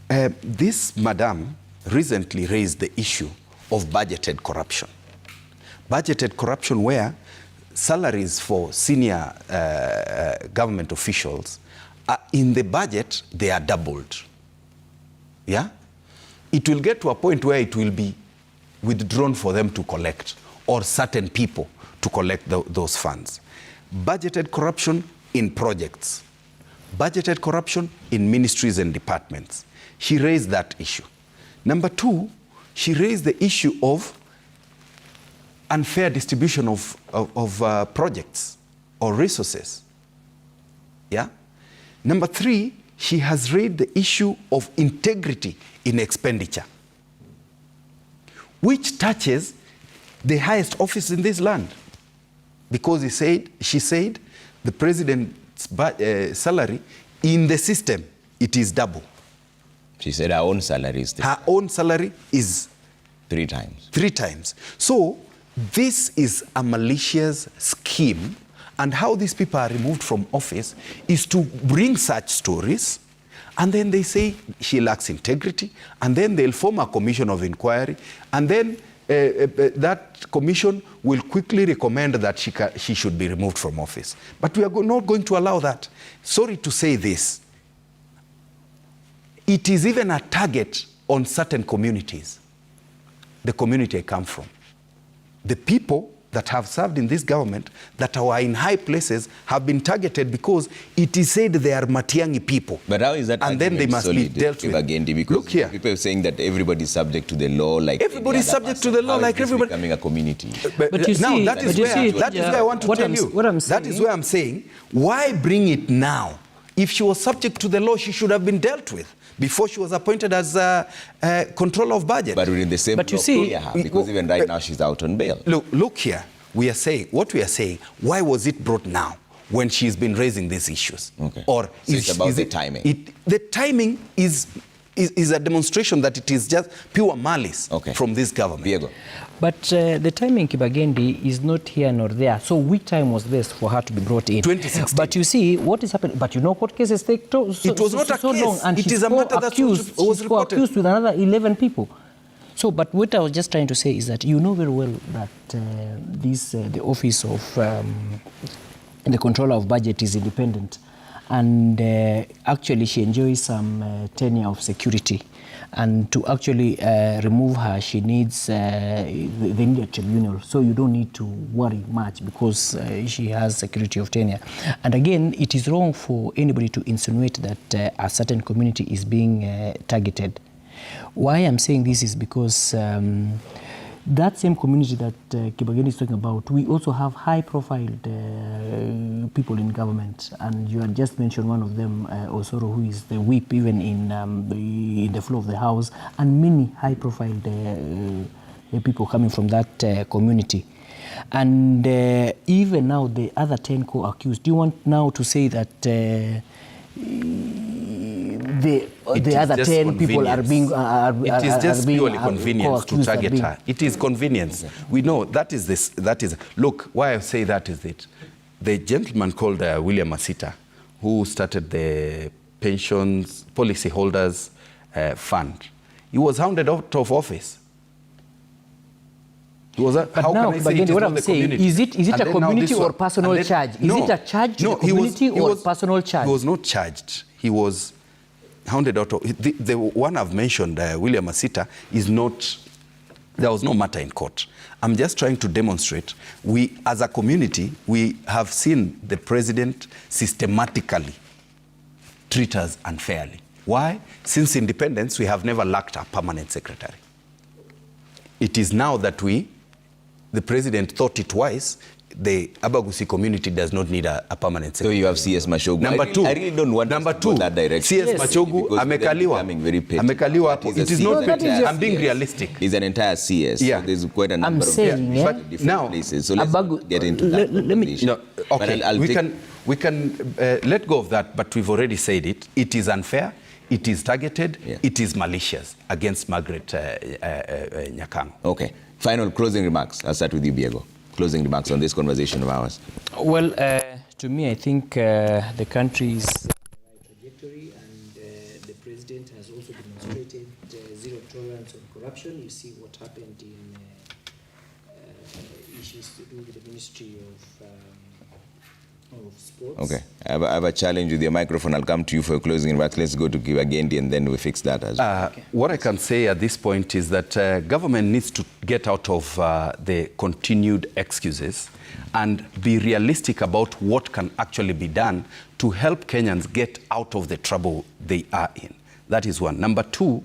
This madam recently raised the issue of budgeted corruption. Budgeted corruption where salaries for senior government officials in the budget, they are doubled. Yeah? It will get to a point where it will be withdrawn for them to collect, or certain people to collect those funds. Budgeted corruption in projects. Budgeted corruption in ministries and departments. She raised that issue. Number two, she raised the issue of unfair distribution of projects or resources. Yeah? Number three, she has raised the issue of integrity in expenditure, which touches the highest office in this land. Because she said the president's salary in the system, it is double. She said her own salary is her own salary is 3 times. 3 times. So this is a malicious scheme, and how these people are removed from office is to bring such stories, and then they say she lacks integrity, and then they'll form a commission of inquiry, and then that commission will quickly recommend that she should be removed from office. But we are not going to allow that. Sorry to say this. It is even a target on certain communities. The community I come from. The people that have served in this government that are in high places have been targeted because it is said they are Matiang'i people. But how is that? And then they must be dealt with. Because look here. People are saying that everybody is subject to the law like everybody is subject to the law like everybody. Becoming a community. But you now see, that is where I want to tell you. That is where I'm saying, why bring it now? If she was subject to the law, she should have been dealt with. before she was appointed as controller of budget. But within the same but you see, because even right now she's out on bail. Look here, we are saying, why was it brought now when she's been raising these issues? Okay. Or so it's about the timing. The timing is a demonstration that it is just pure malice from this government. Diego. But the timing, Kibagendi, is not here nor there. So which time was this for her to be brought in? 2016. But you see, what is happening? But you know what cases take so, it was not a so case. long, and it is a matter that was reported. Accused with another 11 people. So, but what I was just trying to say is that you know very well that the office of the controller of budget is independent, and actually she enjoys some tenure of security. And to actually remove her, she needs they need a tribunal. So you don't need to worry much because she has security of tenure. And again, it is wrong for anybody to insinuate that a certain community is being targeted. Why I'm saying this is because that same community that Kibagendi is talking about, we also have high-profile people in government, and you had just mentioned one of them, Osoro, who is the whip even in the floor of the House, and many high-profile people coming from that community. And even now, the other 10 co-accused, do you want now to say that the other 10 people are being it is just purely convenience to target her. It is convenience. Okay. We know that is this. That is look. Why I say that is it. The gentleman called William Masita, who started the pensions policyholders fund, he was hounded out of office. But how now, can I say it is what not I'm the saying, community? is it a community or personal charge? Is it a charge to the community or personal charge? He was not charged. He was hounded out of the one I've mentioned, William Masita, is not. There was no matter in court. I'm just trying to demonstrate. We, as a community, we have seen the president systematically treat us unfairly. Why? Since independence, we have never lacked a permanent secretary. It is now that the president thought it wise. The Abagusi community does not need a permanent secretary. So you have CS Mashogu. I really don't want to go that direction. CS Mashogu, amekaliwa. It is not petty. I'm being realistic. It's an entire CS. Yeah. So there's quite a number of different now, places. So let's get into that. Let me. No, okay. We can let go of that, but we've already said it. It is unfair. It is targeted. Yeah. It is malicious against Margaret Nyakoro. Okay. Final closing remarks. I'll start with you, Diego. Closing remarks on this conversation of ours. Well, to me, I think the country is on the right trajectory, and the president has also demonstrated zero tolerance on corruption. You see what happened in issues to do with the Ministry of Sports. Okay. I have a challenge with your microphone. I'll come to you for a closing remarks. Let's go to Kibagendi and then we fix that as well. Okay. What I can say at this point is that government needs to get out of the continued excuses and be realistic about what can actually be done to help Kenyans get out of the trouble they are in. That is one. Number two,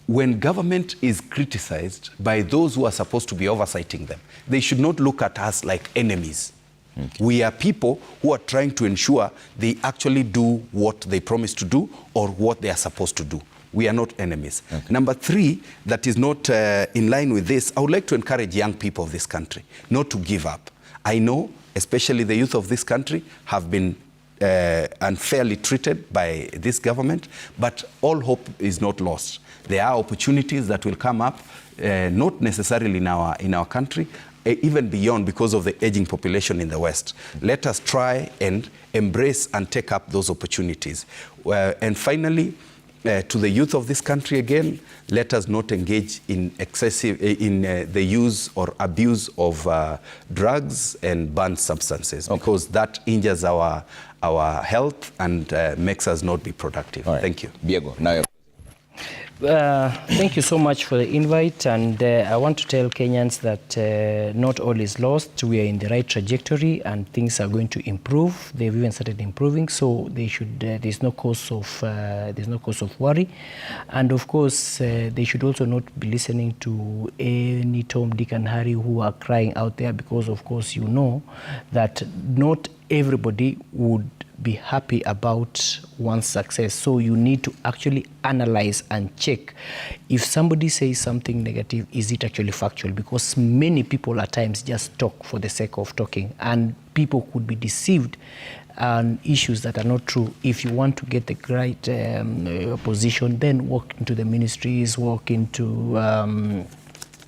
when government is criticized by those who are supposed to be oversighting them, they should not look at us like enemies. Okay. We are people who are trying to ensure they actually do what they promise to do or what they are supposed to do. We are not enemies. Okay. Number three, that is not in line with this, I would like to encourage young people of this country not to give up. I know, especially the youth of this country, have been unfairly treated by this government, but all hope is not lost. There are opportunities that will come up, not necessarily in our country, even beyond because of the aging population in the West. Let us try and embrace and take up those opportunities. And finally, to the youth of this country again, let us not engage in the use or abuse of drugs and banned substances, because that injures our health and makes us not be productive. Right. Thank you. Diego, now you're thank you so much for the invite, and I want to tell Kenyans that not all is lost. We are in the right trajectory and things are going to improve. They've even started improving, so they should there's no cause of worry. And of course they should also not be listening to any Tom, Dick and Harry who are crying out there, because of course you know that not everybody would be happy about one's success. So you need to actually analyze and check if somebody says something negative, is it actually factual? Because many people at times just talk for the sake of talking, and people could be deceived on issues that are not true. If you want to get the right position, then walk into the ministries, walk into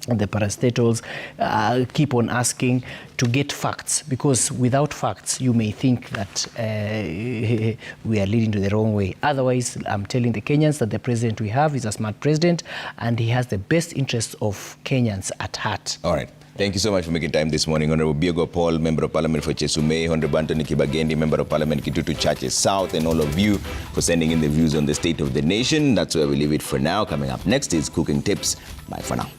the parastatals, keep on asking to get facts, because without facts you may think that we are leading to the wrong way. Otherwise, I'm telling the Kenyans that the president we have is a smart president, and he has the best interests of Kenyans at heart. All right. Thank you so much for making time this morning. Honorable Biogo Paul, Member of Parliament for Chesume, Honorable Anthony Kibagendi, Member of Parliament Kitutu Churches South, and all of you for sending in the views on the state of the nation. That's where we leave it for now. Coming up next is Cooking Tips. Bye for now.